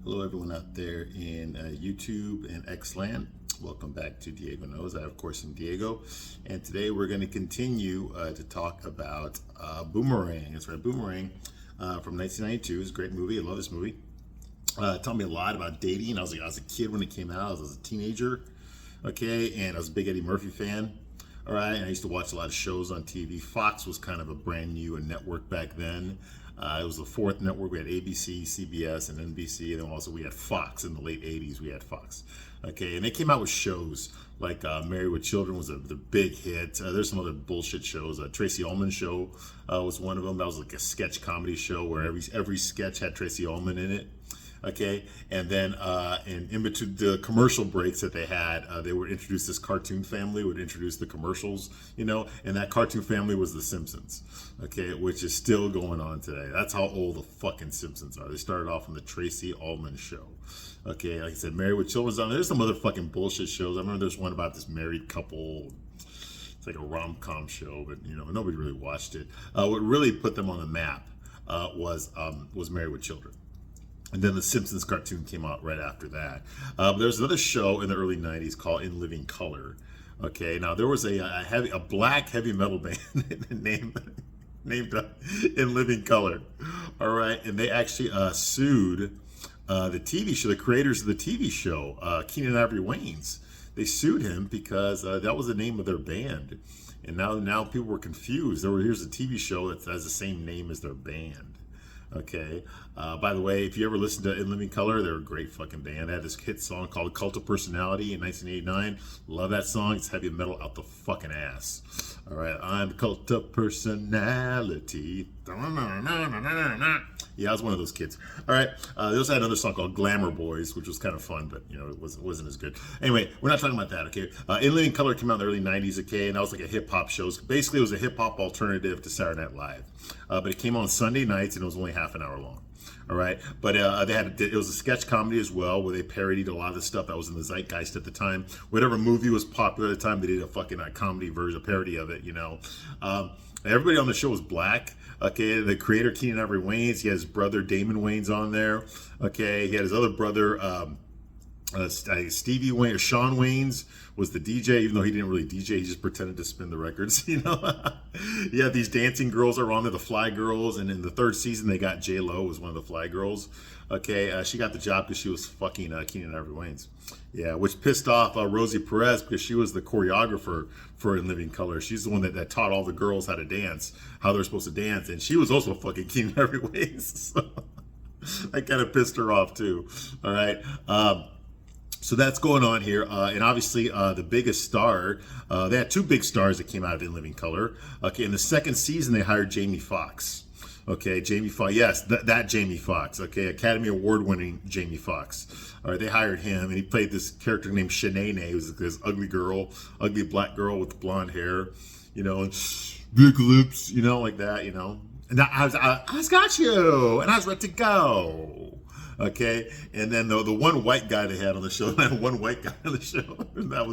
Hello, everyone out there in YouTube and Xland. Welcome back to Diego Knows. I, of course, am Diego, and today we're going to continue to talk about Boomerang. That's right, Boomerang from 1992. It's a great movie. I love this movie. It taught me a lot about dating. I was a kid when it came out. I was a teenager, okay, and I was a big Eddie Murphy fan. All right, and I used to watch a lot of shows on TV. Fox was kind of a brand new network back then. It was the fourth network. We had ABC, CBS, and NBC, and then also we had Fox in the late '80s. We had Fox, okay, and they came out with shows like Married with Children was the big hit. There's some other bullshit shows. Tracy Ullman Show was one of them. That was like a sketch comedy show where every sketch had Tracy Ullman in it. Okay, and then in between the commercial breaks that they had, they would introduce this cartoon family, would introduce the commercials, and that cartoon family was the Simpsons, okay, which is still going on today. That's how old the fucking Simpsons are. They started off on the Tracy Ullman Show. Okay, like I said, Married with Children's on there. There's some other fucking bullshit shows. I remember there's one about this married couple. It's like a rom-com show, but nobody really watched it. What really put them on the map was Married with Children. And then the Simpsons cartoon came out right after that. There's another show in the early '90s called In Living Color. Okay, now there was a black heavy metal band named In Living Color. All right, and they actually sued the TV show, the creators of the TV show, Keenan Ivory Wayans. They sued him because that was the name of their band, and now people were confused. Here's a TV show that has the same name as their band. Okay. By the way, if you ever listen to In Living Color, they're a great fucking band. They had this hit song called Cult of Personality in 1989. Love that song. It's heavy metal out the fucking ass. All right. I'm the Cult of Personality. Yeah, I was one of those kids. All right. They also had another song called Glamour Boys, which was kind of fun, but it wasn't as good. Anyway, we're not talking about that. Okay. In Living Color came out in the early '90s. Okay, and that was like a hip hop show. Basically, it was a hip hop alternative to Saturday Night Live, but it came on Sunday nights and it was only half an hour long. All right, but it was a sketch comedy as well, where they parodied a lot of the stuff that was in the zeitgeist at the time. Whatever movie was popular at the time, they did a fucking comedy version, a parody of it. Everybody on the show was black. Okay, the creator Keenan Ivory Wayans, he had his brother Damon Wayans on there. Okay, he had his other brother Stevie Wayne or Sean Wayans was the DJ, even though he didn't really DJ, he just pretended to spin the records. Yeah, these dancing girls are on there, the Fly Girls, and in the third season they got J Lo was one of the Fly Girls. Okay, she got the job because she was fucking Keenan Ivory Wayans. Yeah, which pissed off Rosie Perez because she was the choreographer for In Living Color. She's the one that taught all the girls how to dance, how they're supposed to dance, and she was also fucking Keenan Ivory Wayans. So that kind of pissed her off too. All right. So that's going on here, and obviously the biggest star, they had two big stars that came out of In Living Color. Okay, in the second season they hired Jamie Foxx. Okay, Jamie Foxx, yes, that Jamie Foxx. Okay, Academy Award-winning Jamie Foxx. All right, they hired him, and he played this character named Shanae, who's this ugly black girl with blonde hair, and big lips, like that, And I got you, and I was ready to go. Okay, and then the one white guy they had on the show, and that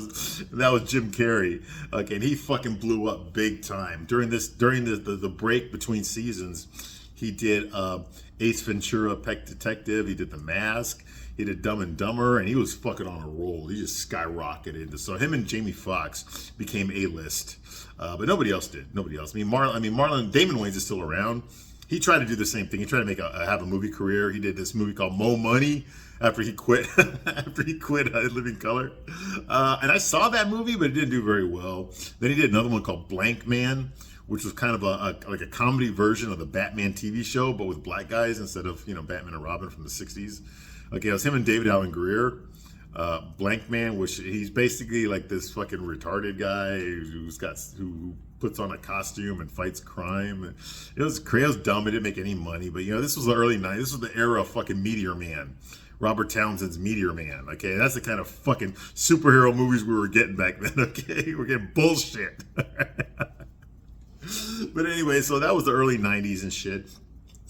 was Jim Carrey. Okay, and he fucking blew up big time during the break between seasons. He did Ace Ventura: Pet Detective. He did The Mask. He did Dumb and Dumber, and he was fucking on a roll. He just skyrocketed. So him and Jamie Foxx became A-list, but nobody else did. Nobody else. Marlon Damon Wayans is still around. He tried to do the same thing. He tried to have a movie career. He did this movie called Mo Money after he quit In Living Color. And I saw that movie, but it didn't do very well. Then he did another one called Blank Man, which was kind of like a comedy version of the Batman TV show, but with black guys instead of Batman and Robin from the '60s. Okay, it was him and David Allen Greer. Blank Man, which he's basically like this fucking retarded guy who puts on a costume and fights crime. It was crazy. It was dumb. It didn't make any money. But this was the early '90s. This was the era of fucking Meteor Man. Robert Townsend's Meteor Man. Okay, that's the kind of fucking superhero movies we were getting back then. Okay, we're getting bullshit. But anyway, so that was the early '90s and shit.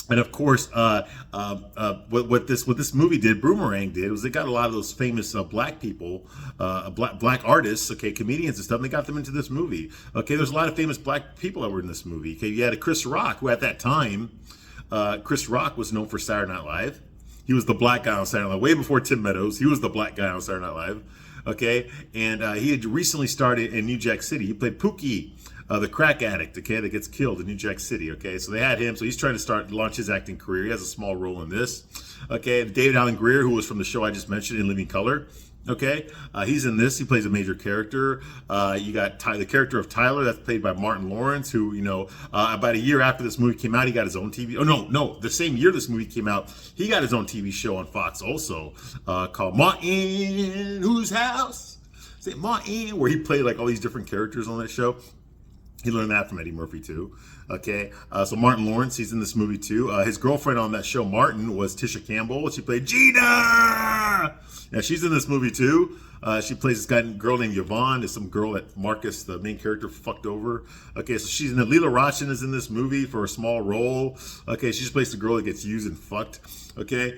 And of course, what this movie did, Boomerang did, was it got a lot of those famous black people, black artists, okay, comedians and stuff, and they got them into this movie. Okay, there's a lot of famous black people that were in this movie. Okay, you had Chris Rock, who at that time, Chris Rock was known for Saturday Night Live. He was the black guy on Saturday Night Live way before Tim Meadows. He was the black guy on Saturday Night Live. Okay, and he had recently started in New Jack City. He played Pookie, the crack addict, okay, that gets killed in New Jack City, okay? So they had him, so he's trying to launch his acting career. He has a small role in this, okay? David Alan Grier, who was from the show I just mentioned in Living Color, okay? He's in this. He plays a major character. You got the character of Tyler, that's played by Martin Lawrence, who, you know, about a year after this movie came out, he got his own TV. Oh, no, the same year this movie came out, he got his own TV show on Fox also, called Martin Whose House? Is it Martin? Where he played like all these different characters on that show. He learned that from Eddie Murphy too. Okay, so Martin Lawrence, he's in this movie too. His girlfriend on that show, Martin, was Tisha Campbell. She played Gina. Yeah, she's in this movie too. She plays this girl named Yvonne. It's some girl that Marcus, the main character, fucked over. Okay, so she's in it. Leela Rochin is in this movie for a small role. Okay, she just plays the girl that gets used and fucked. Okay,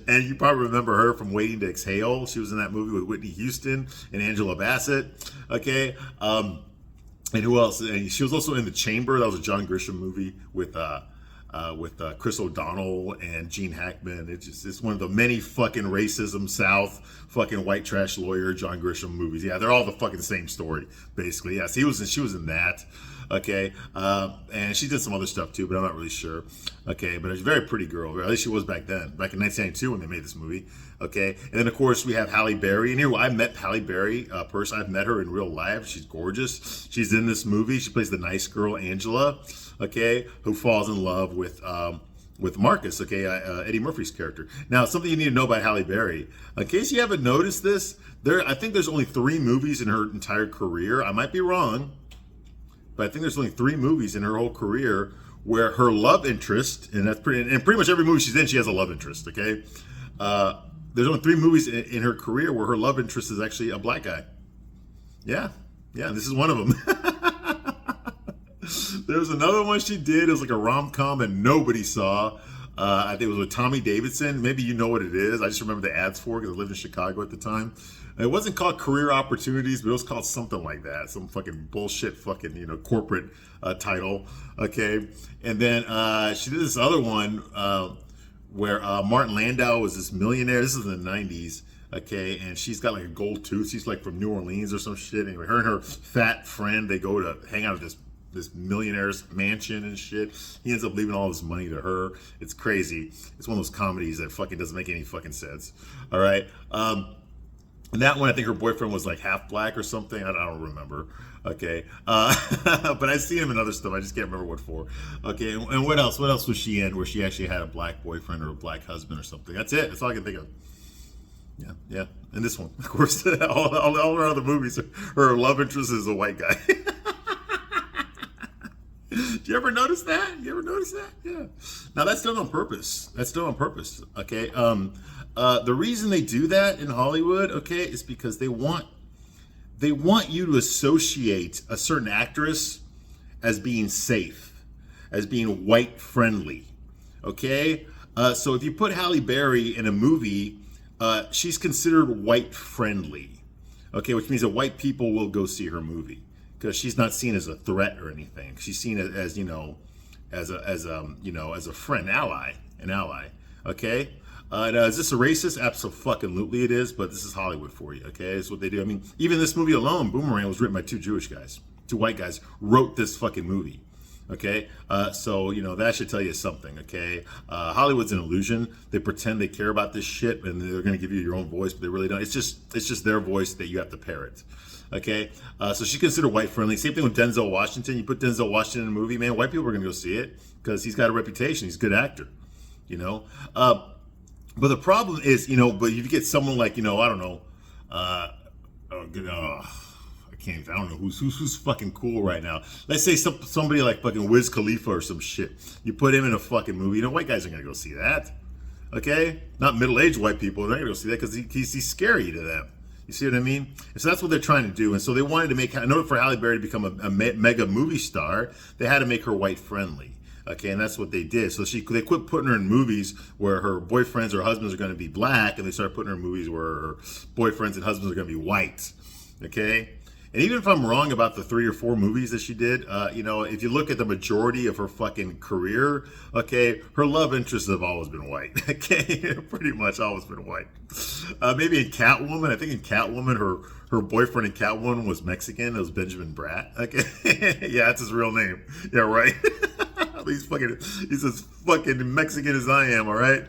and you probably remember her from Waiting to Exhale. She was in that movie with Whitney Houston and Angela Bassett. Okay, and who else? And she was also in The Chamber. That was a John Grisham movie with Chris O'Donnell and Gene Hackman. It's one of the many fucking racism South fucking white trash lawyer John Grisham movies. Yeah, they're all the fucking same story basically. Yes, she was in that. Okay, and she did some other stuff too, but I'm not really sure. Okay, but she's a very pretty girl. At least she was back then, back in 1992 when they made this movie. Okay, and then of course we have Halle Berry. And here I met Halle Berry personally. I've met her in real life. She's gorgeous. She's in this movie. She plays the nice girl Angela. Okay, who falls in love with Marcus. Okay, Eddie Murphy's character. Now, something you need to know about Halle Berry. In case you haven't noticed this, I think there's only 3 movies in her entire career. I might be wrong, but I think there's only 3 movies in her whole career where her love interest, and pretty much every movie she's in, she has a love interest. Okay, there's only 3 movies in her career where her love interest is actually a black guy. Yeah, this is one of them. There was another one she did. It was like a rom-com that nobody saw. I think it was with Tommy Davidson. Maybe you know what it is. I just remember the ads for it because I lived in Chicago at the time. It wasn't called Career Opportunities, but it was called something like that. Some fucking bullshit fucking, corporate title. Okay. And then she did this other one where Martin Landau was this millionaire. This is in the 90s. Okay, and she's got like a gold tooth. She's like from New Orleans or some shit. Anyway, her and her fat friend, they go to hang out at this millionaire's mansion and shit. He ends up leaving all his money to her. It's crazy. It's one of those comedies that fucking doesn't make any fucking sense. All right. And that one, I think her boyfriend was like half black or something. I don't remember. Okay. But I've seen him in other stuff. I just can't remember what for. Okay. And what else? What else was she in where she actually had a black boyfriend or a black husband or something? That's it. That's all I can think of. Yeah. And this one, of course, all her other movies, her love interest is a white guy. Did you ever notice that? Yeah. Now that's done on purpose. Okay. The reason they do that in Hollywood, okay, is because they want you to associate a certain actress as being safe, as being white friendly. Okay. So if you put Halle Berry in a movie, she's considered white friendly. Okay, which means that white people will go see her movie. Because she's not seen as a threat or anything. She's seen as a friend, an ally. Okay. Now, is this a racist? Absolutely, it is. But this is Hollywood for you. Okay, it's what they do. I mean, even this movie alone, Boomerang, was written by 2 Jewish guys, 2 white guys wrote this fucking movie. Okay, so that should tell you something. Okay, Hollywood's an illusion. They pretend they care about this shit, and they're going to give you your own voice, but they really don't. It's just their voice that you have to parrot. Okay, so she's considered white friendly. Same thing with Denzel Washington. You put Denzel Washington in a movie, man, white people are going to go see it because he's got a reputation. He's a good actor, But the problem is, but if you get someone like, I don't know, I don't know who's fucking cool right now. Let's say somebody like fucking Wiz Khalifa or some shit. You put him in a fucking movie. White guys aren't gonna go see that. Okay, not middle-aged white people. They're not gonna go see that because he's scary to them. You see what I mean? And so that's what they're trying to do. And so they wanted to make, in order for Halle Berry to become a mega movie star, they had to make her white friendly. Okay, and that's what they did. So they quit putting her in movies where her boyfriends or husbands are going to be black, and they started putting her in movies where her boyfriends and husbands are going to be white. Okay, And even if I'm wrong about the 3 or 4 movies that she did, if you look at the majority of her fucking career, okay, her love interests have always been white. Okay, pretty much always been white. Maybe in Catwoman, I think in Catwoman, her boyfriend in Catwoman was Mexican. It was Benjamin Bratt. Okay, yeah, that's his real name. Yeah, right. He's as fucking Mexican as I am, all right?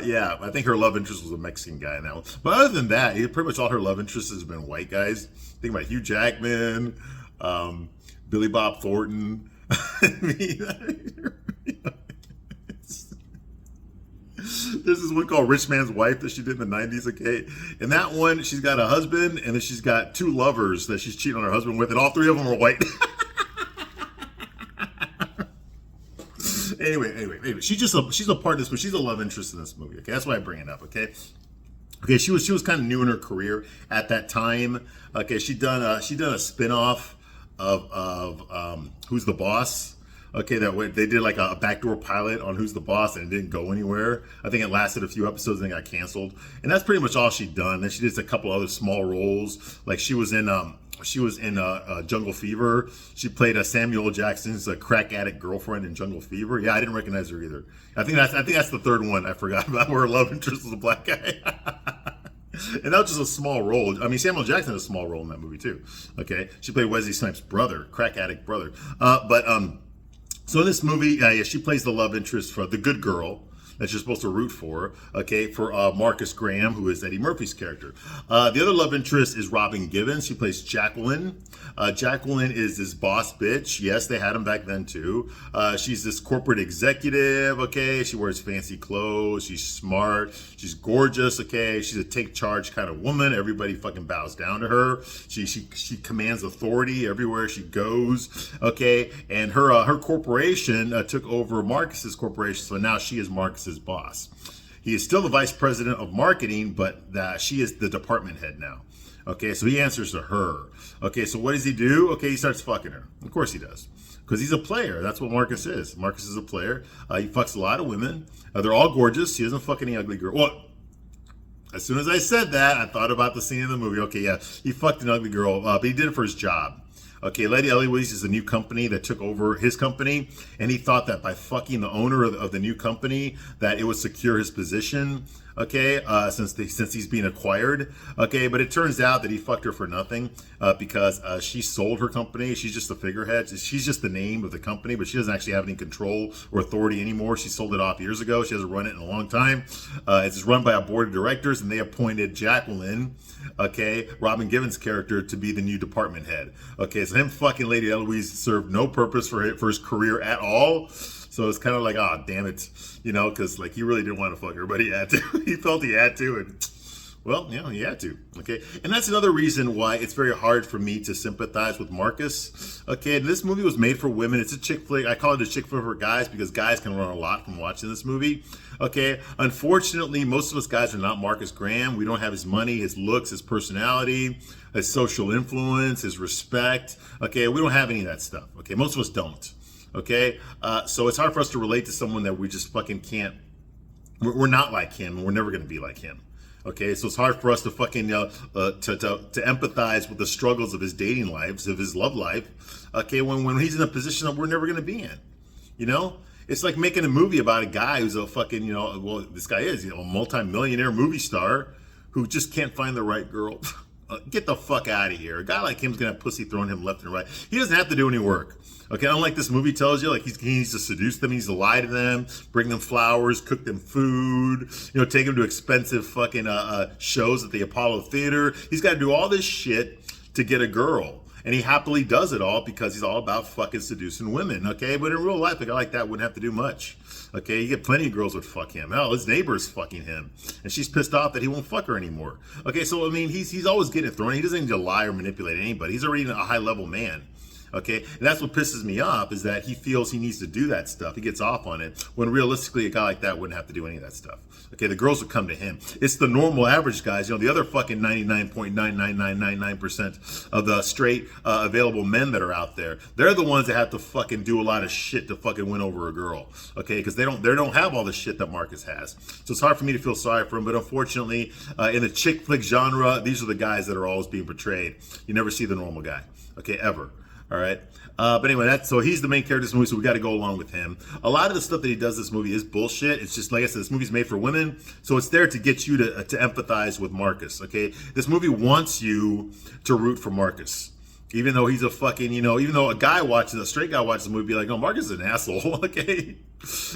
Yeah, I think her love interest was a Mexican guy now. But other than that, pretty much all her love interests has been white guys. Think about Hugh Jackman, Billy Bob Thornton. I mean, there's this one called Rich Man's Wife that she did in the 90s, okay? And that one, she's got a husband, and then she's got 2 lovers that she's cheating on her husband with, and all 3 of them are white. Anyway, she's a part of this, but she's a love interest in this movie. Okay, that's why I bring it up. Okay, she was kind of new in her career at that time. Okay, she done a spinoff of Who's the Boss. Okay, they did like a backdoor pilot on Who's the Boss, and it didn't go anywhere. I think it lasted a few episodes and it got canceled. And that's pretty much all she'd done. Then she did a couple other small roles, like she was in Jungle Fever. She played Samuel Jackson's crack addict girlfriend in Jungle Fever. Yeah, I didn't recognize her either. I think that's the third one I forgot about, where her love interest was a black guy. And that was just a small role. I mean, Samuel Jackson had a small role in that movie too. Okay, she played Wesley Snipes' brother, crack addict brother. So in this movie, she plays the love interest for the good girl that you're supposed to root for, okay, for Marcus Graham, who is Eddie Murphy's character. The other love interest is Robin Givens. She plays Jacqueline. Jacqueline is this boss bitch. Yes, they had him back then too. She's this corporate executive, okay? She wears fancy clothes. She's smart. She's gorgeous, okay? She's a take charge kind of woman. Everybody fucking bows down to her. She commands authority everywhere she goes, okay? And her corporation took over Marcus's corporation, so now she is Marcus's boss. He is still the vice president of marketing, but she is the department head now. Okay, so he answers to her. Okay, so what does he do? Okay, he starts fucking her. Of course he does. Because he's a player. That's what Marcus is. Marcus is a player. He fucks a lot of women. They're all gorgeous. He doesn't fuck any ugly girl. Well, as soon as I said that, I thought about the scene in the movie. Okay, yeah, he fucked an ugly girl, but he did it for his job. Okay, Lady Eloise is a new company that took over his company, and he thought that by fucking the owner of the new company, that it would secure his position, okay, since he's being acquired, okay, but it turns out that he fucked her for nothing, because she sold her company. She's just the figurehead. She's just the name of the company, but she doesn't actually have any control or authority anymore. She sold it off years ago. She hasn't run it in a long time. It's run by a board of directors, and they appointed Jacqueline, okay, Robin Givens' character, to be the new department head. Okay, so him fucking Lady Eloise served no purpose for his career at all. So it's kind of like, oh, damn it, because like he really didn't want to fuck her, but he had to. He felt he had to, and well, he had to. Okay, and that's another reason why it's very hard for me to sympathize with Marcus. Okay, and this movie was made for women. It's a chick flick. I call it a chick flick for guys because guys can learn a lot from watching this movie. Okay, unfortunately, most of us guys are not Marcus Graham. We don't have his money, his looks, his personality, his social influence, his respect. Okay, we don't have any of that stuff. Okay, most of us don't. Okay, so it's hard for us to relate to someone that we just fucking can't. We're not like him, and we're never going to be like him. Okay, so it's hard for us to fucking to empathize with the struggles of his dating lives, of his love life. Okay, when he's in a position that we're never going to be in. It's like making a movie about a guy who's a fucking, this guy is, a multi-millionaire movie star who just can't find the right girl. Get the fuck out of here. A guy like him's gonna have pussy thrown him left and right. He doesn't have to do any work. Okay, unlike this movie tells you, like he needs to seduce them, he needs to lie to them, bring them flowers, cook them food, take them to expensive fucking shows at the Apollo Theater. He's got to do all this shit to get a girl. And he happily does it all because he's all about fucking seducing women, okay? But in real life, a guy like that wouldn't have to do much, okay? You get plenty of girls would fuck him. Hell, his neighbor's fucking him. And she's pissed off that he won't fuck her anymore. Okay, so, I mean, he's always getting it thrown. He doesn't need to lie or manipulate anybody. He's already a high-level man, Okay, and that's what pisses me off, is that he feels he needs to do that stuff. He gets off on it when realistically a guy like that wouldn't have to do any of that stuff. Okay, the girls would come to him. It's the normal average guys, the other fucking 99.99999% of the straight available men that are out there. They're the ones that have to fucking do a lot of shit to fucking win over a girl. Okay, because they don't have all the shit that Marcus has. So it's hard for me to feel sorry for him. But unfortunately, in the chick flick genre, these are the guys that are always being portrayed. You never see the normal guy. Okay, ever. All right. But anyway, so he's the main character of this movie, so we got to go along with him. A lot of the stuff that he does in this movie is bullshit. It's just, like I said, this movie's made for women, so it's there to get you to empathize with Marcus, okay? This movie wants you to root for Marcus. Even though he's a fucking, even though a straight guy watches the movie, be like, no, Marcus is an asshole, okay?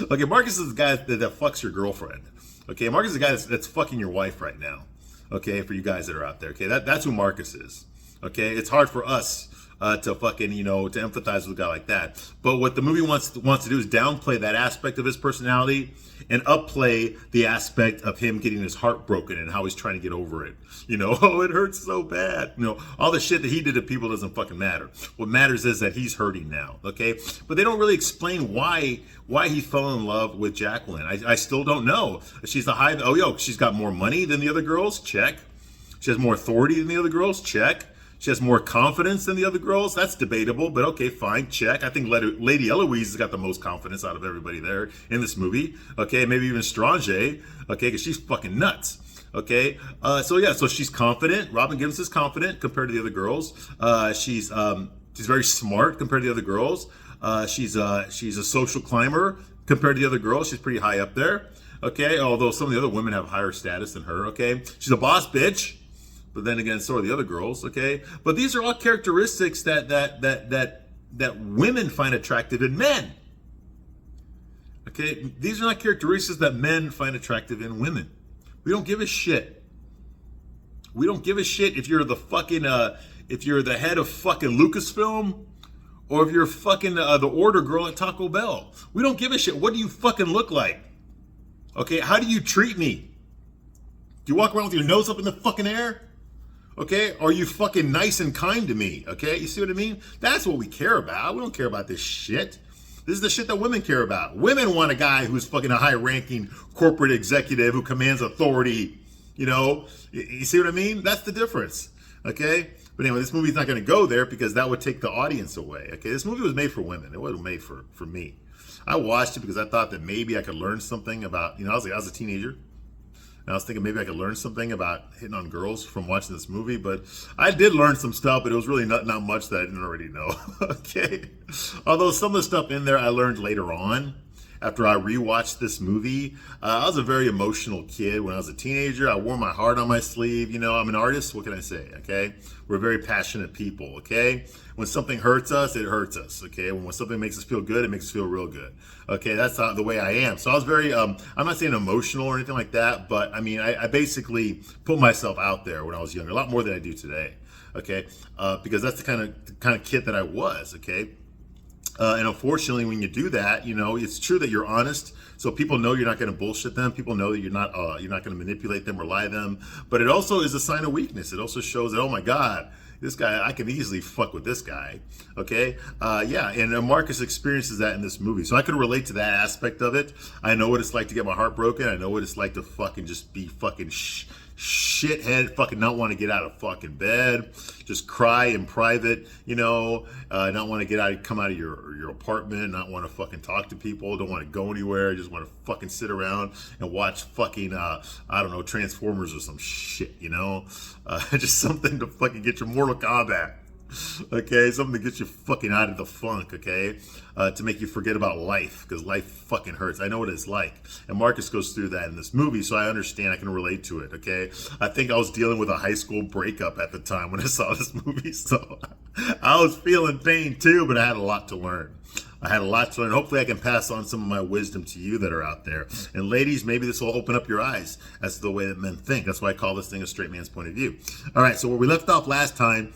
Okay, Marcus is the guy that fucks your girlfriend, okay? Marcus is the guy that's fucking your wife right now, okay? For you guys that are out there, okay? That's who Marcus is, okay? It's hard for us to fucking, to empathize with a guy like that. But what the movie wants to do is downplay that aspect of his personality and upplay the aspect of him getting his heart broken and how he's trying to get over it. Oh, it hurts so bad. All the shit that he did to people doesn't fucking matter. What matters is that he's hurting now, okay? But they don't really explain why he fell in love with Jacqueline. I still don't know. She's she's got more money than the other girls? Check. She has more authority than the other girls? Check. She has more confidence than the other girls? That's debatable, but okay, fine, check. I think Lady Eloise has got the most confidence out of everybody there in this movie. Okay, maybe even Strange, okay, because she's fucking nuts. Okay, so she's confident. Robin Gibbons is confident compared to the other girls. She's very smart compared to the other girls. She's a social climber compared to the other girls. She's pretty high up there. Okay, although some of the other women have higher status than her. Okay, she's a boss bitch. But then again, so are the other girls, okay? But these are all characteristics that women find attractive in men. Okay? These are not characteristics that men find attractive in women. We don't give a shit. We don't give a shit if you're the fucking if you're the head of fucking Lucasfilm or if you're fucking the order girl at Taco Bell. We don't give a shit. What do you fucking look like? Okay? How do you treat me? Do you walk around with your nose up in the fucking air? Okay, are you fucking nice and kind to me? Okay, you see what I mean? That's what we care about. We don't care about this shit. This is the shit that women care about. Women want a guy who's fucking a high-ranking corporate executive who commands authority. You see what I mean? That's the difference. Okay, but anyway, this movie's not going to go there because that would take the audience away. Okay, this movie was made for women. It wasn't made for me. I watched it because I thought that maybe I could learn something about. I was a teenager. And I was thinking maybe I could learn something about hitting on girls from watching this movie, but I did learn some stuff, but it was really not much that I didn't already know. Okay. Although some of the stuff in there I learned later on after I rewatched this movie. I was a very emotional kid when I was a teenager. I wore my heart on my sleeve. I'm an artist. What can I say? Okay. We're very passionate people. Okay. When something hurts us, it hurts us. Okay. When something makes us feel good, it makes us feel real good. Okay. That's not the way I am. So I was very, I'm not saying emotional or anything like that, but I basically put myself out there when I was younger, a lot more than I do today. Okay. Because that's the kind of kid that I was. Okay. And unfortunately, when you do that, it's true that you're honest. So people know you're not going to bullshit them. People know that you're not going to manipulate them or lie to them. But it also is a sign of weakness. It also shows that, oh my God, this guy, I can easily fuck with this guy. Okay. And Marcus experiences that in this movie. So I could relate to that aspect of it. I know what it's like to get my heart broken. I know what it's like to fucking just be fucking shithead, fucking not want to get out of fucking bed, just cry in private, not want to come out of your apartment, not want to fucking talk to people, don't want to go anywhere, just want to fucking sit around and watch fucking, Transformers or some shit, just something to fucking get your Mortal Kombat. Okay, something to get you fucking out of the funk, okay? To make you forget about life, because life fucking hurts. I know what it's like. And Marcus goes through that in this movie, so I understand, I can relate to it, okay? I think I was dealing with a high school breakup at the time when I saw this movie, so I was feeling pain too, but I had a lot to learn. Hopefully I can pass on some of my wisdom to you that are out there. And ladies, maybe this will open up your eyes as to the way that men think. That's why I call this thing a straight man's point of view. All right, so where we left off last time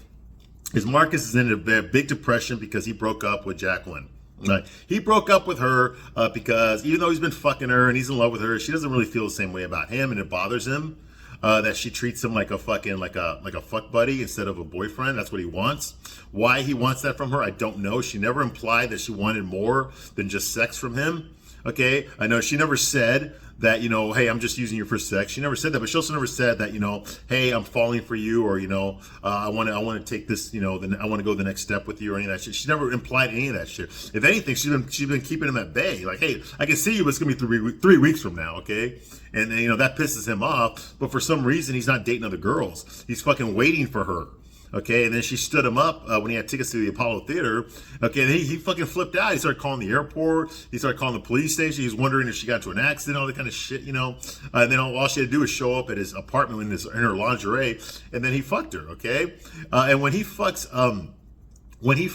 is Marcus is in a big depression because he broke up with Jacqueline. Right. He broke up with her because even though he's been fucking her and he's in love with her, she doesn't really feel the same way about him, and it bothers him. that she treats him like a fucking like a fuck buddy instead of a boyfriend. That's what he wants. Why he wants that from her, I don't know. She never implied that she wanted more than just sex from him. Okay, I know she never said that, you know, hey, I'm just using you for sex. She never said that, but she also never said that, you know, hey, I'm falling for you, or, you know, I want to take this, you know, then I want to go the next step with you, or any of that shit. She never implied any of that shit. If anything, she's been keeping him at bay. Like, hey, I can see you, but it's gonna be three weeks from now, okay? And you know that pisses him off. But for some reason, he's not dating other girls. He's fucking waiting for her. Okay, and then she stood him up when he had tickets to the Apollo Theater. Okay, and he fucking flipped out. He started calling the airport. He started calling the police station. He was wondering if she got into an accident, all that kind of shit, you know. And then all she had to do was show up at his apartment in her lingerie, and then he fucked her. Okay, and when he fucks, what do you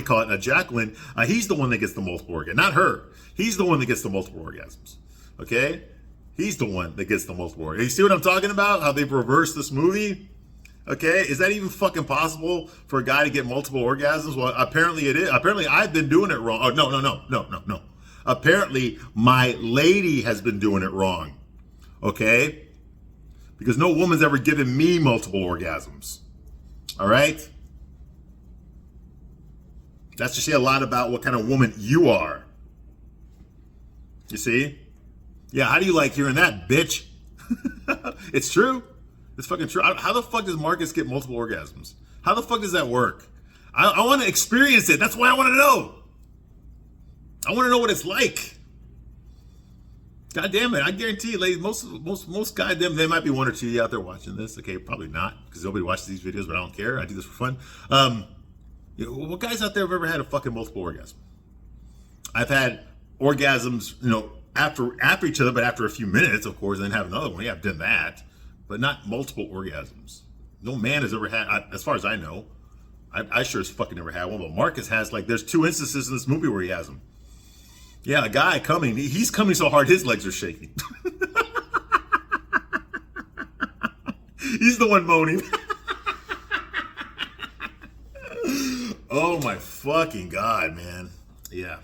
call it, Jacqueline, he's the one that gets the multiple orgasms, not her. He's the one that gets the multiple orgasms. Okay, he's the one that gets the multiple orgasms. You see what I'm talking about? How they've reversed this movie? Okay, is that even fucking possible for a guy to get multiple orgasms? Well, apparently it is. Apparently I've been doing it wrong. Oh, no. Apparently my lady has been doing it wrong. Okay? Because no woman's ever given me multiple orgasms. All right? That's to say a lot about what kind of woman you are. You see? Yeah, how do you like hearing that, bitch? It's true. It's fucking true. How the fuck does Marcus get multiple orgasms? How the fuck does that work? I want to experience it. That's why I want to know. I want to know what it's like. God damn it. I guarantee you, ladies, most guys, there might be one or two of you out there watching this. Okay, probably not, because nobody watches these videos, but I don't care. I do this for fun. You know, what guys out there have ever had a fucking multiple orgasm? I've had orgasms, you know, after each other, but after a few minutes, of course, and then have another one. Yeah, I've done that. But not multiple orgasms. No man has ever had, as far as I know. I sure as fucking never had one. But Marcus has, like, there's 2 instances in this movie where he has them. Yeah, a guy coming, he's coming so hard his legs are shaking. He's the one moaning. Oh my fucking God, man. Yeah,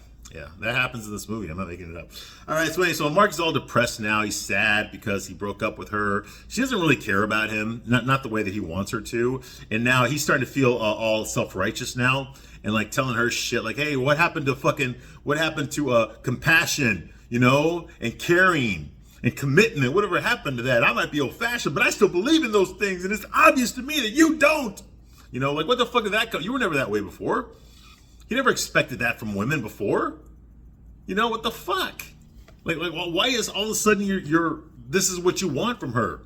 that happens in this movie. I'm not making it up. All right, so anyway, so Mark is all depressed now. He's sad because he broke up with her. She doesn't really care about him, not the way that he wants her to. And now he's starting to feel all self-righteous now, and like telling her shit like, hey, what happened to compassion, you know, and caring and commitment? Whatever happened to that? I might be old-fashioned, but I still believe in those things, and it's obvious to me that you don't. You know, like, what the fuck did that come? You were never that way before. He never expected that from women before. You know, what the fuck? Like, well, why is all of a sudden this is what you want from her?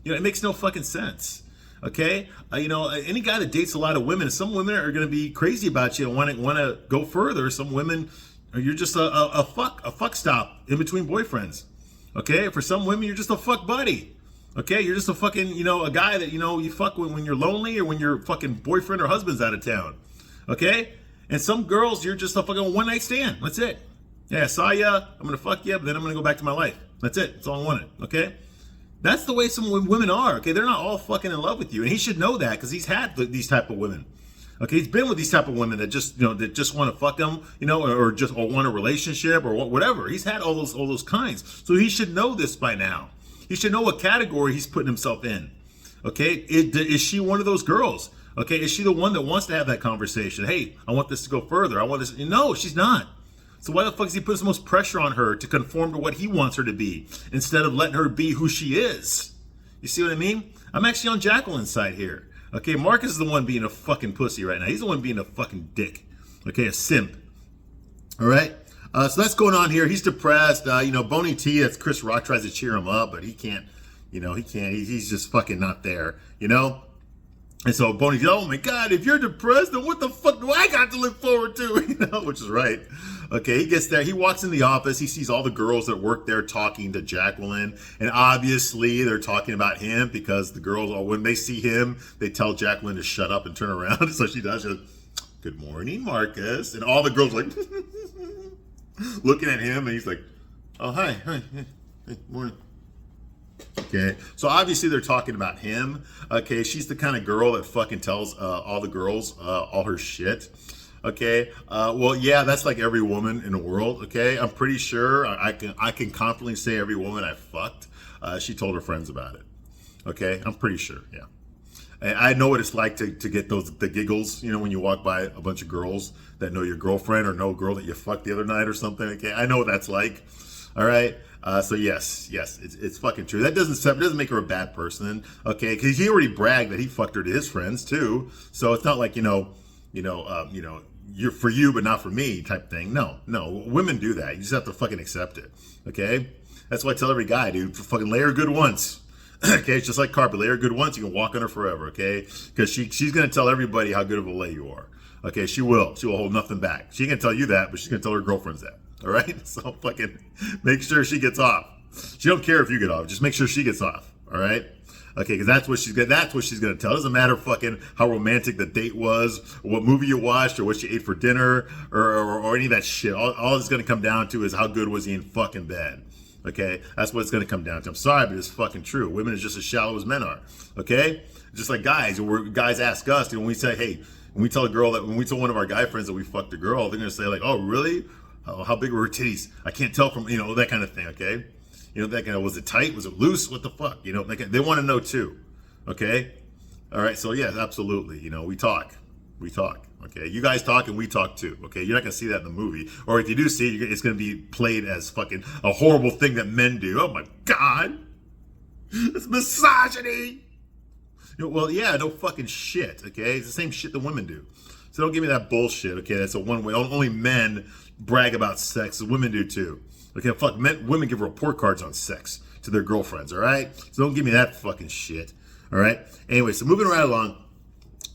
You know, it makes no fucking sense. Okay? You know, any guy that dates a lot of women, some women are going to be crazy about you and want to go further. Some women, you're just a fuck stop in between boyfriends. Okay? For some women, you're just a fuck buddy. Okay? You're just a fucking, you know, a guy that, you know, you fuck when you're lonely or when your fucking boyfriend or husband's out of town. Okay? And some girls, you're just a fucking one-night stand. That's it. Yeah, I saw ya, I'm going to fuck you, but then I'm going to go back to my life. That's it. That's all I wanted. Okay? That's the way some women are. Okay? They're not all fucking in love with you. And he should know that because he's had these type of women. Okay? He's been with these type of women that just, you know, that just want to fuck him, you know, or want a relationship or whatever. He's had all those kinds. So he should know this by now. He should know what category he's putting himself in. Okay? Is she one of those girls? Okay, is she the one that wants to have that conversation? Hey, I want this to go further. I want this. No, she's not. So why the fuck is he putting so much pressure on her to conform to what he wants her to be instead of letting her be who she is? You see what I mean? I'm actually on Jacqueline's side here. Okay, Marcus is the one being a fucking pussy right now. He's the one being a fucking dick. Okay, a simp. All right? So that's going on here. He's depressed. You know, Boney T, that's Chris Rock, tries to cheer him up, but he can't. You know, he can't. He's just fucking not there. You know? And so Boney's, oh my God, if you're depressed, then what the fuck do I got to look forward to? You know, which is right. Okay, he gets there. He walks in the office. He sees all the girls that work there talking to Jacqueline. And obviously, they're talking about him because the girls, when they see him, they tell Jacqueline to shut up and turn around. So she does. She goes, good morning, Marcus. And all the girls are like, looking at him. And he's like, oh, hi, morning. Okay, so obviously they're talking about him. Okay, she's the kind of girl that fucking tells all the girls all her shit. Okay, well, yeah, that's like every woman in the world. Okay, I'm pretty sure I can confidently say every woman I fucked. she told her friends about it. Okay, I'm pretty sure. Yeah. And I know what it's like to get the giggles, you know, when you walk by a bunch of girls that know your girlfriend or know a girl that you fucked the other night or something. Okay, I know what that's like. All right. So yes, it's fucking true. That doesn't make her a bad person. Okay, because he already bragged that he fucked her to his friends too. So it's not like you're for you but not for me type thing. No, women do that. You just have to fucking accept it. Okay, that's why I tell every guy, dude, fucking lay her good once. Okay, it's just like carpet. Lay her good once, you can walk on her forever. Okay, because she's gonna tell everybody how good of a lay you are. Okay, she will hold nothing back. She ain't gonna tell you that, but she's gonna tell her girlfriends that. All right, so fucking make sure she gets off. She don't care if you get off. Just make sure she gets off. All right. Okay, because that's what she's gonna tell. It doesn't matter fucking how romantic the date was, or what movie you watched, or what you ate for dinner, or any of that shit. All it's gonna come down to is how good was he in fucking bed. Okay, that's what it's gonna come down to. I'm sorry, but it's fucking true. Women are just as shallow as men are. Okay, just like guys. Guys ask us, when we say, hey, when we tell one of our guy friends that we fucked a girl, they're gonna say like, oh really? How big were her titties? I can't tell from that kind of thing. Okay. That kind of, was it tight? Was it loose? What the fuck? They want to know too. Okay. All right. So yes, absolutely. We talk. Okay. You guys talk and we talk too. Okay. You're not going to see that in the movie. Or if you do see it, it's going to be played as fucking a horrible thing that men do. Oh my God. It's misogyny. Well, yeah, no fucking shit. Okay. It's the same shit that women do. So don't give me that bullshit. Okay. That's a one way. Only men brag about sex. Women do too. Okay, women give report cards on sex to their girlfriends, all right? So don't give me that fucking shit, all right? Anyway, so moving right along.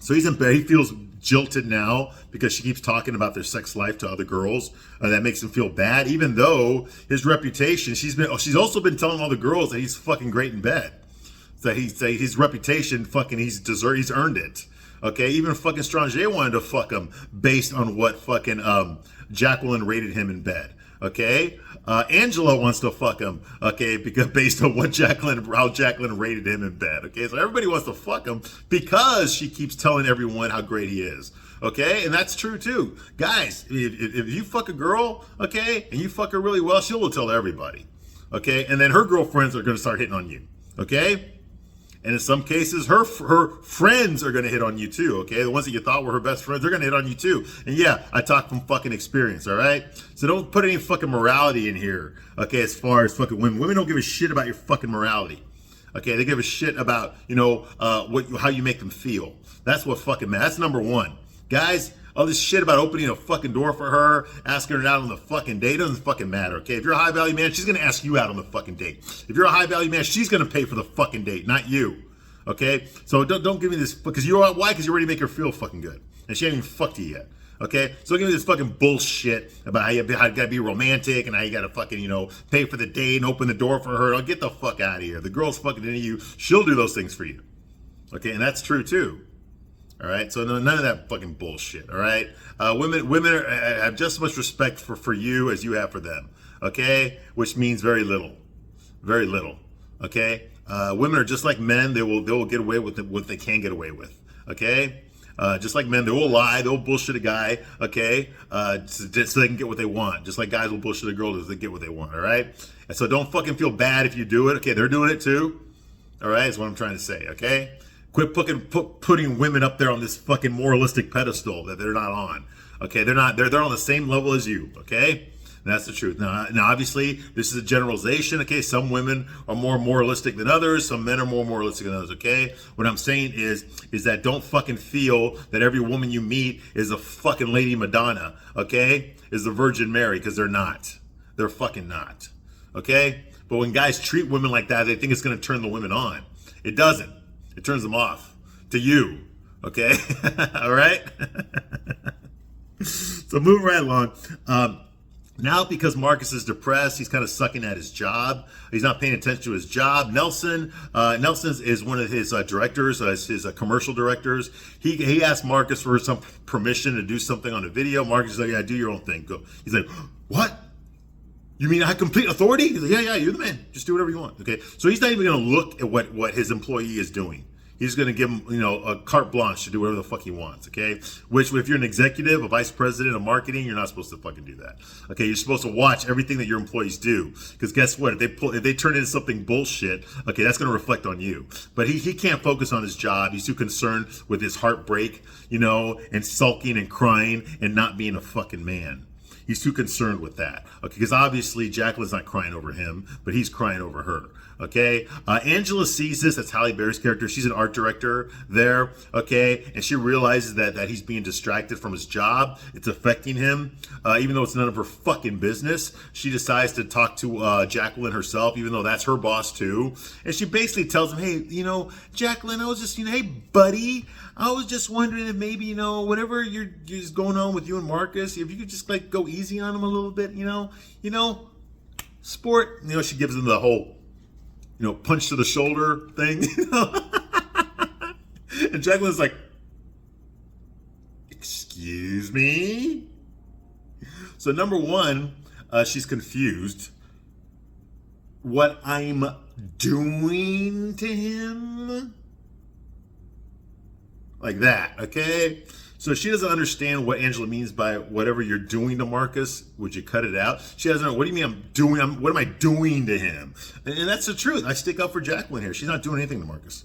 So he's in bed. He feels jilted now because she keeps talking about their sex life to other girls. That makes him feel bad, even though his reputation, she's also been telling all the girls that he's fucking great in bed. That his reputation, fucking, he's earned it. Okay, even fucking Stranger wanted to fuck him based on what fucking Jacqueline rated him in bed. Okay, Angela wants to fuck him. Okay, because based on how Jacqueline rated him in bed. Okay, so everybody wants to fuck him because she keeps telling everyone how great he is. Okay, and that's true too, guys. If you fuck a girl, okay, and you fuck her really well, she will tell everybody. Okay, and then her girlfriends are going to start hitting on you. Okay. And in some cases, her friends are going to hit on you too, okay? The ones that you thought were her best friends, they're going to hit on you too. And yeah, I talk from fucking experience, all right? So don't put any fucking morality in here, okay, as far as fucking women. Women don't give a shit about your fucking morality, okay? They give a shit about, how you make them feel. That's what fucking matters. That's number one. Guys, all this shit about opening a fucking door for her, asking her out on the fucking date, doesn't fucking matter, okay? If you're a high value man, she's gonna ask you out on the fucking date. If you're a high value man, she's gonna pay for the fucking date, not you, okay? So don't give me this, because why? Because you already make her feel fucking good, and she ain't even fucked you yet, okay? So don't give me this fucking bullshit about how you gotta be romantic and how you gotta fucking, pay for the date and open the door for her. Get the fuck out of here. The girl's fucking into you. She'll do those things for you, okay? And that's true too. All right, so none of that fucking bullshit. All right, women have just as much respect for you as you have for them. Okay, which means very little, very little. Okay, women are just like men. They will get away with what they can get away with. Okay, just like men, they will lie. They'll bullshit a guy. Okay, so they can get what they want. Just like guys will bullshit a girl to get what they want. All right, and so don't fucking feel bad if you do it. Okay, they're doing it too. All right, that's what I'm trying to say. Okay. Quit putting women up there on this fucking moralistic pedestal that they're not on. Okay, they're not. They're on the same level as you. Okay, and that's the truth. Now, obviously, this is a generalization. Okay, some women are more moralistic than others. Some men are more moralistic than others. Okay, what I'm saying is that don't fucking feel that every woman you meet is a fucking Lady Madonna. Okay, is the Virgin Mary, because they're not. They're fucking not. Okay, but when guys treat women like that, they think it's going to turn the women on. It doesn't. It turns them off to you, okay? All right? So moving right along. Now because Marcus is depressed, he's kind of sucking at his job. He's not paying attention to his job. Nelson is one of his directors, his commercial directors. He asked Marcus for some permission to do something on a video. Marcus is like, yeah, do your own thing. Go. He's like, what? You mean I have complete authority? He's like, yeah, you're the man. Just do whatever you want. Okay. So he's not even going to look at what his employee is doing. He's going to give him, a carte blanche to do whatever the fuck he wants, okay? Which, if you're an executive, a vice president of marketing, you're not supposed to fucking do that, okay? You're supposed to watch everything that your employees do, because guess what? If they turn into something bullshit, okay, that's going to reflect on you. But he can't focus on his job. He's too concerned with his heartbreak, and sulking and crying and not being a fucking man. He's too concerned with that, okay? Because obviously Jacqueline's not crying over him, but he's crying over her, okay? Angela sees this. That's Halle Berry's character. She's an art director there, okay? And she realizes that he's being distracted from his job. It's affecting him, even though it's none of her fucking business. She decides to talk to Jacqueline herself, even though that's her boss too. And she basically tells him, hey, Jacqueline, I was just, hey, buddy, I was just wondering if maybe, whatever you're going on with you and Marcus, if you could just like go easy on him a little bit, sport. She gives him the whole, punch to the shoulder thing. And Jacqueline's like, excuse me? So number one, she's confused. What I'm doing to him? Like that, okay? So she doesn't understand what Angela means by whatever you're doing to Marcus. Would you cut it out? She doesn't know. What do you mean I'm doing? What am I doing to him? And that's the truth. I stick up for Jacqueline here. She's not doing anything to Marcus.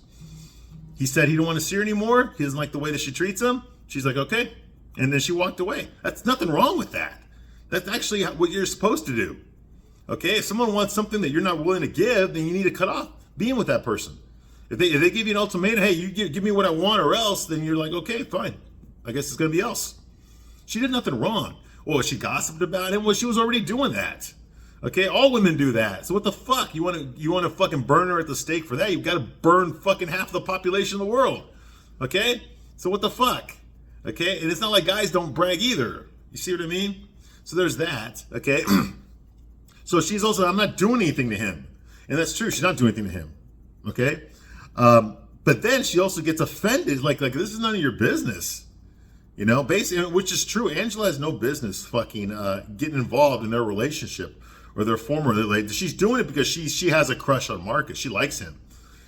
He said he don't want to see her anymore. He doesn't like the way that she treats him. She's like, okay. And then she walked away. That's nothing wrong with that. That's actually what you're supposed to do. Okay? If someone wants something that you're not willing to give, then you need to cut off being with that person. If they give you an ultimatum, hey, you give me what I want or else, then you're like, okay, fine. I guess it's going to be else. She did nothing wrong. Well, she gossiped about him. Well, she was already doing that. Okay, all women do that. So what the fuck? You want to fucking burn her at the stake for that? You've got to burn fucking half the population of the world. Okay? So what the fuck? Okay? And it's not like guys don't brag either. You see what I mean? So there's that. Okay? So she's also, I'm not doing anything to him. And that's true. She's not doing anything to him. Okay? But then she also gets offended, like this is none of your business, basically, which is true. Angela has no business fucking getting involved in their relationship or their former. Like, she's doing it because she has a crush on Marcus. She likes him,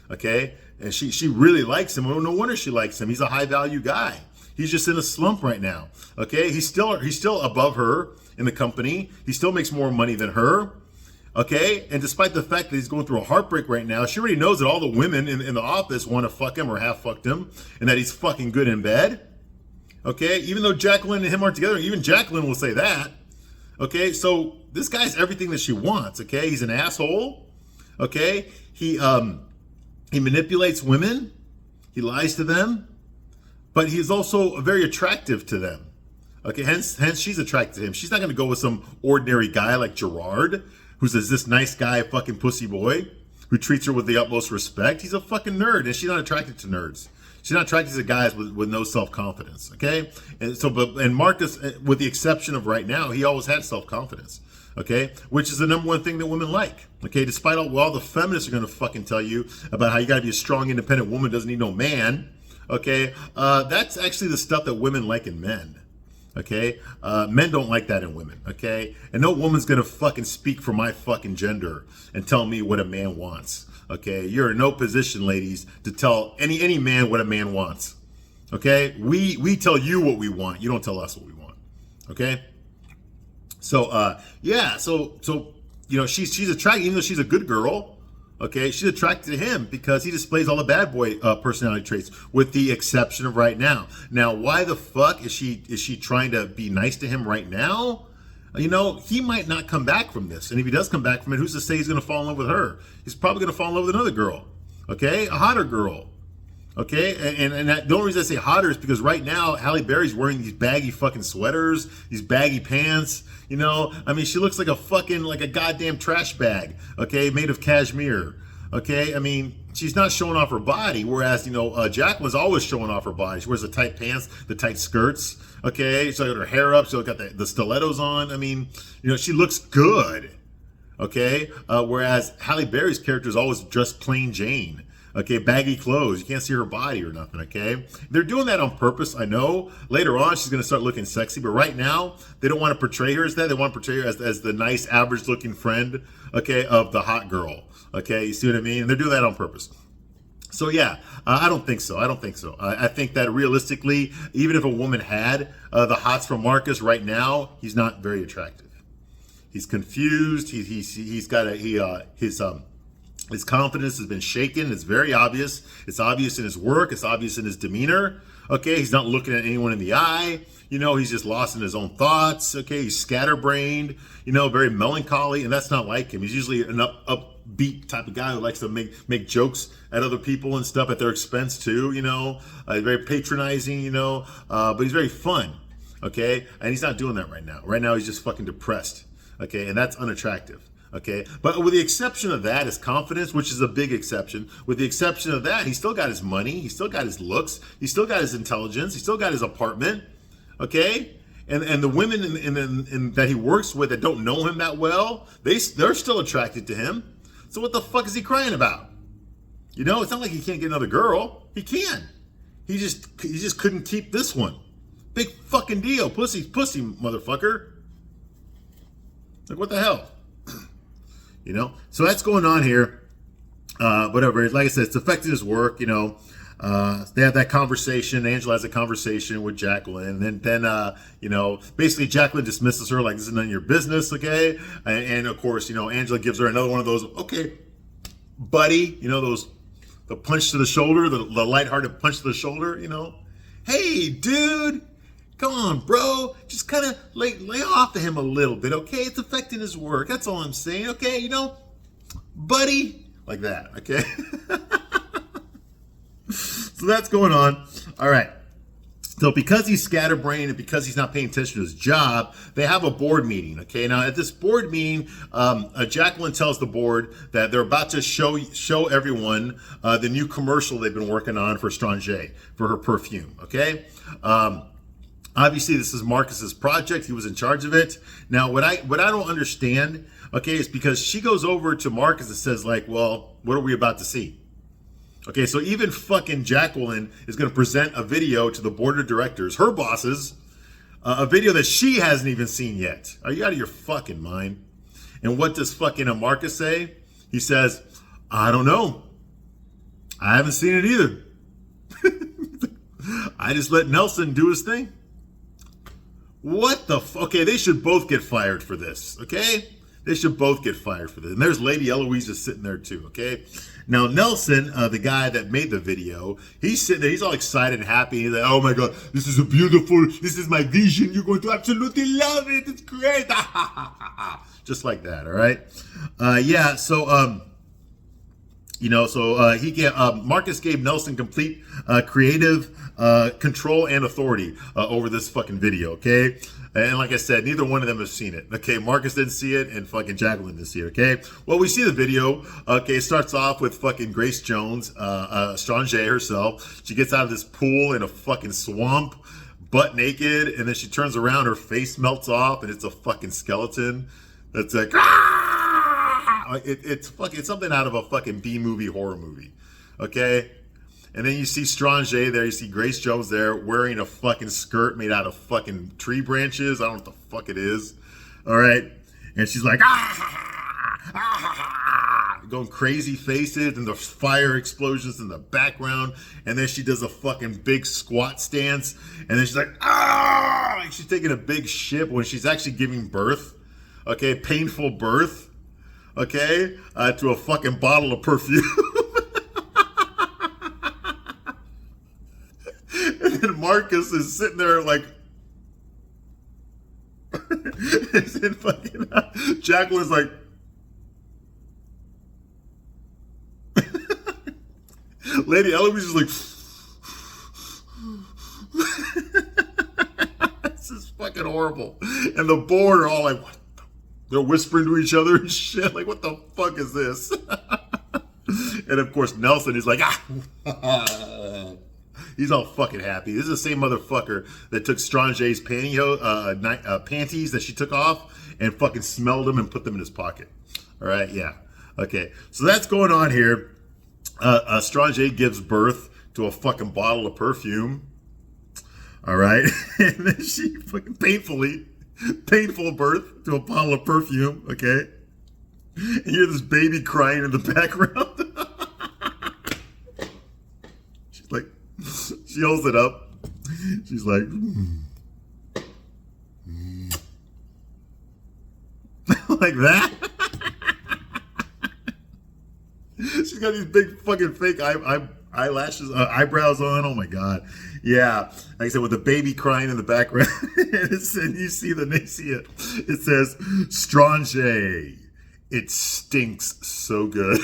okay, and she really likes him. Well, no wonder she likes him. He's a high value guy. He's just in a slump right now, okay. He's still above her in the company. He still makes more money than her. Okay, and despite the fact that he's going through a heartbreak right now, she already knows that all the women in the office want to fuck him or have fucked him, and that he's fucking good in bed. Okay, even though Jacqueline and him aren't together, even Jacqueline will say that. Okay, so this guy's everything that she wants. Okay, he's an asshole. Okay, he manipulates women, he lies to them, but he's also very attractive to them. Okay, hence she's attracted to him. She's not going to go with some ordinary guy like Gerard, who's this nice guy, fucking pussy boy, who treats her with the utmost respect. He's a fucking nerd, and she's not attracted to nerds. She's not attracted to guys with no self-confidence, okay? And Marcus, with the exception of right now, he always had self-confidence, okay? Which is the number one thing that women like, okay? Despite all the feminists are going to fucking tell you about how you got to be a strong, independent woman, doesn't need no man, okay? That's actually the stuff that women like in men. Okay, men don't like that in women. Okay, and no woman's gonna fucking speak for my fucking gender and tell me what a man wants. Okay, you're in no position, ladies, to tell any man what a man wants. Okay, we tell you what we want. You don't tell us what we want. Okay, so yeah, so she's attracted, even though she's a good girl. Okay, she's attracted to him because he displays all the bad boy personality traits, with the exception of right now. Now, why the fuck is she trying to be nice to him right now? He might not come back from this, and if he does come back from it, who's to say he's going to fall in love with her? He's probably going to fall in love with another girl. Okay, a hotter girl. Okay, and the only reason I say hotter is because right now Halle Berry's wearing these baggy fucking sweaters, these baggy pants. She looks like a goddamn trash bag. Okay, made of cashmere. Okay, she's not showing off her body, whereas Jacqueline's always showing off her body. She wears the tight pants, the tight skirts. Okay, so got her hair up, so got the stilettos on. She looks good. Okay, whereas Halle Berry's character is always dressed plain Jane. Okay, baggy clothes. You can't see her body or nothing, okay? They're doing that on purpose, I know. Later on, she's going to start looking sexy, but right now, they don't want to portray her as that. They want to portray her as the nice, average-looking friend, okay, of the hot girl, okay? You see what I mean? And they're doing that on purpose. So yeah, I don't think so. I don't think so. I think that realistically, even if a woman had the hots for Marcus right now, he's not very attractive. He's confused. He's got his confidence has been shaken. It's very obvious. It's obvious in his work. It's obvious in his demeanor. Okay, he's not looking at anyone in the eye. He's just lost in his own thoughts. Okay, he's scatterbrained. Very melancholy, and that's not like him. He's usually an upbeat type of guy who likes to make jokes at other people and stuff at their expense too. Very patronizing. But he's very fun. Okay, and he's not doing that right now. Right now, he's just fucking depressed. Okay, and that's unattractive. Okay, but with the exception of that, his confidence, which is a big exception, with the exception of that, he's still got his money, he's still got his looks, he's still got his intelligence, he's still got his apartment. Okay, and the women in that he works with that don't know him that well, they're still attracted to him. So what the fuck is he crying about? It's not like he can't get another girl. He can. He just couldn't keep this one. Big fucking deal, pussy, motherfucker. Like, what the hell? So that's going on here. Whatever. Like I said, it's affecting his work. They have that conversation. Angela has a conversation with Jacqueline. And then basically Jacqueline dismisses her like, this is none of your business, okay? And of course, Angela gives her another one of those, okay, buddy, the punch to the shoulder, the lighthearted punch to the shoulder, Hey, dude. Come on, bro. Just kind of lay off of him a little bit, okay? It's affecting his work. That's all I'm saying, okay? Buddy. Like that, okay? So that's going on. All right. So because he's scatterbrained and because he's not paying attention to his job, they have a board meeting, okay? Now, at this board meeting, Jacqueline tells the board that they're about to show everyone the new commercial they've been working on for Strange, for her perfume, okay? Obviously, this is Marcus's project. He was in charge of it. Now, what I don't understand, okay, is because she goes over to Marcus and says, like, well, what are we about to see? Okay, so even fucking Jacqueline is going to present a video to the board of directors, her bosses, a video that she hasn't even seen yet. Are you out of your fucking mind? And what does fucking Marcus say? He says, I don't know. I haven't seen it either. I just let Nelson do his thing. What the okay, they should both get fired for this, okay? They should both get fired for this. And there's Lady Eloise just sitting there too, okay? Now, Nelson, the guy that made the video, he's sitting there, he's all excited and happy. He's like, oh my God, this is my vision. You're going to absolutely love it. It's great. Just like that, all right? Marcus gave Nelson complete creative control and authority over this fucking video, okay? And like I said, neither one of them have seen it. Okay, Marcus didn't see it, and fucking Jacqueline didn't see it, okay? Well, we see the video. Okay, it starts off with fucking Grace Jones, Strange herself. She gets out of this pool in a fucking swamp, butt naked, and then she turns around, her face melts off, and it's a fucking skeleton that's like, it's something out of a fucking B-movie horror movie, okay? And then you see Strange there, you see Grace Jones there wearing a fucking skirt made out of fucking tree branches. I don't know what the fuck it is. All right. And she's like, going crazy faces, and the fire explosions in the background. And then she does a fucking big squat stance. And then she's like, like she's taking a big shit when she's actually giving birth. Okay. Painful birth. Okay. To a fucking bottle of perfume. And Marcus is sitting there like, Jacqueline's like, Lady Eloise is like, this is fucking horrible. And the board are all like, what? They're whispering to each other and shit. Like, what the fuck is this? And of course, Nelson is like, he's all fucking happy. This is the same motherfucker that took Strange's panties that she took off and fucking smelled them and put them in his pocket. All right, yeah. Okay, so that's going on here. Strange gives birth to a fucking bottle of perfume. All right, and then she fucking painful birth to a bottle of perfume. Okay, and you hear this baby crying in the background. She holds it up. She's like, like that. She's got these big fucking fake eyelashes, eyebrows on. Oh my god, yeah. Like I said, with the baby crying in the background, and you see it. It says, "Strange. It stinks so good."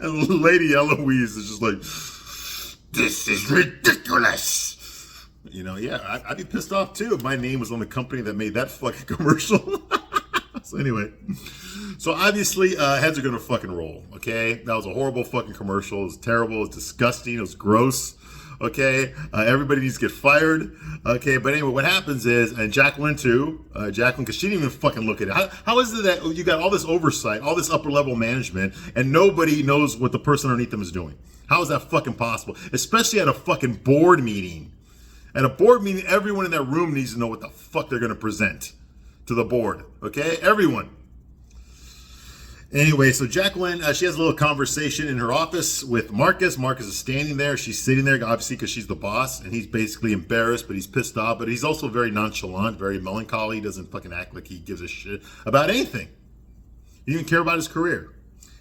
And Lady Eloise is just like, "This is ridiculous." You know, yeah, I'd be pissed off too if my name was on the company that made that fucking commercial. So anyway, so obviously heads are gonna fucking roll. Okay, that was a horrible fucking commercial. It was terrible. It was disgusting. It was gross. Okay, everybody needs to get fired. Okay, but anyway, what happens is, and Jacqueline too, because she didn't even fucking look at it. How is it that you got all this oversight, all this upper level management, and nobody knows what the person underneath them is doing? How is that fucking possible? Especially at a fucking board meeting. At a board meeting, everyone in that room needs to know what the fuck they're gonna present to the board. Okay, everyone. Anyway, so Jacqueline, she has a little conversation in her office with Marcus. Marcus is standing there. She's sitting there, obviously, because she's the boss, and he's basically embarrassed, but he's pissed off. But he's also very nonchalant, very melancholy. He doesn't fucking act like he gives a shit about anything. He doesn't care about his career.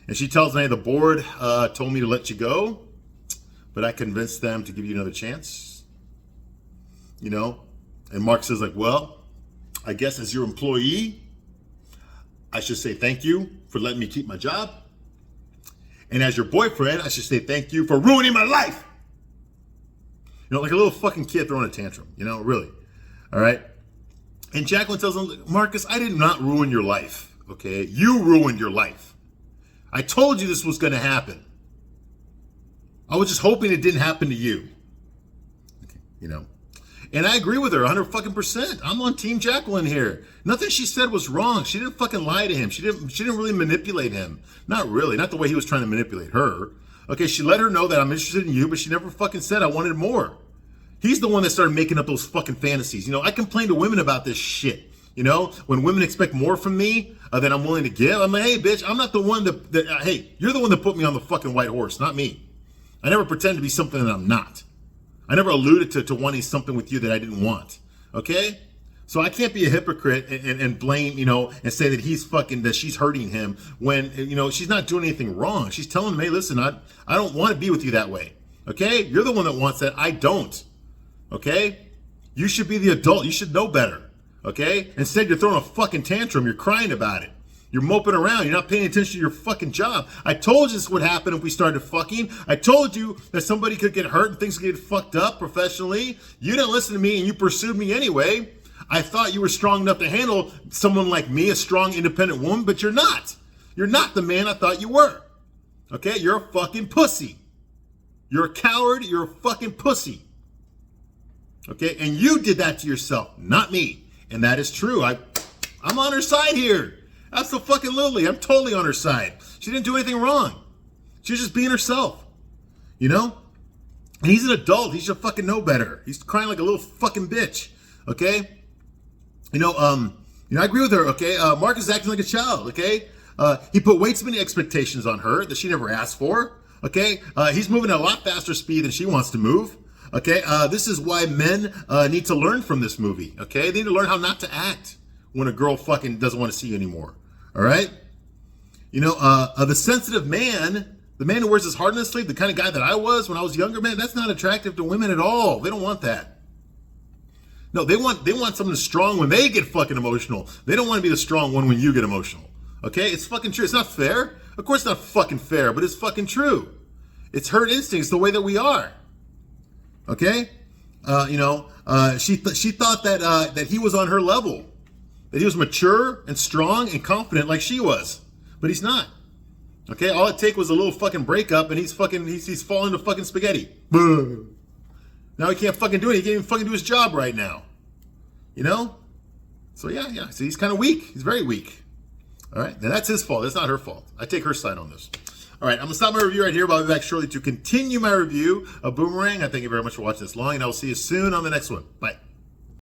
And she tells me, the board told me to let you go, but I convinced them to give you another chance. You know? And Mark says, like, well, I guess as your employee, I should say thank you for letting me keep my job. And as your boyfriend, I should say thank you for ruining my life. You know, like a little fucking kid throwing a tantrum, you know, really. All right. And Jacqueline tells him, Marcus, I did not ruin your life. Okay. You ruined your life. I told you this was going to happen. I was just hoping it didn't happen to you. Okay, you know. And I agree with her 100%. I'm on Team Jacqueline here. Nothing she said was wrong. She didn't fucking lie to him. She didn't really manipulate him. Not really. Not the way he was trying to manipulate her. Okay, she let her know that I'm interested in you, but she never fucking said I wanted more. He's the one that started making up those fucking fantasies. You know, I complain to women about this shit. You know, when women expect more from me than I'm willing to give, I'm like, hey, bitch, I'm not the one that hey, you're the one that put me on the fucking white horse, not me. I never pretend to be something that I'm not. I never alluded to wanting something with you that I didn't want. Okay? So I can't be a hypocrite and blame, you know, and say that that she's hurting him when, you know, she's not doing anything wrong. She's telling him, hey, listen, I don't want to be with you that way. Okay? You're the one that wants that. I don't. Okay? You should be the adult. You should know better. Okay? Instead, you're throwing a fucking tantrum. You're crying about it. You're moping around. You're not paying attention to your fucking job. I told you this would happen if we started fucking. I told you that somebody could get hurt and things could get fucked up professionally. You didn't listen to me and you pursued me anyway. I thought you were strong enough to handle someone like me, a strong, independent woman, but you're not. You're not the man I thought you were. Okay? You're a fucking pussy. You're a coward. You're a fucking pussy. Okay? And you did that to yourself, not me. And that is true. I'm on her side here. Absolutely. I'm totally on her side. She didn't do anything wrong. She was just being herself. You know? And he's an adult. He should fucking know better. He's crying like a little fucking bitch. Okay? You know, I agree with her, okay? Marcus is acting like a child, okay? He put way too many expectations on her that she never asked for. Okay? He's moving at a lot faster speed than she wants to move. Okay? This is why men need to learn from this movie. Okay? They need to learn how not to act when a girl fucking doesn't want to see you anymore. All right? You know, the sensitive man, the man who wears his heart on his sleeve, the kind of guy that I was when I was younger, man, that's not attractive to women at all. They don't want that. No, they want someone strong when they get fucking emotional. They don't want to be the strong one when you get emotional. Okay? It's fucking true. It's not fair. Of course it's not fucking fair, but it's fucking true. It's herd instincts, the way that we are. Okay? You know, she thought that he was on her level. That he was mature and strong and confident like she was. But he's not. Okay? All it take was a little fucking breakup and he's falling to fucking spaghetti. Now he can't fucking do it. He can't even fucking do his job right now. You know? So yeah. So he's kind of weak. He's very weak. All right? Now that's his fault. That's not her fault. I take her side on this. All right, I'm going to stop my review right here, but I'll be back shortly to continue my review of Boomerang. I thank you very much for watching this long, and I will see you soon on the next one. Bye.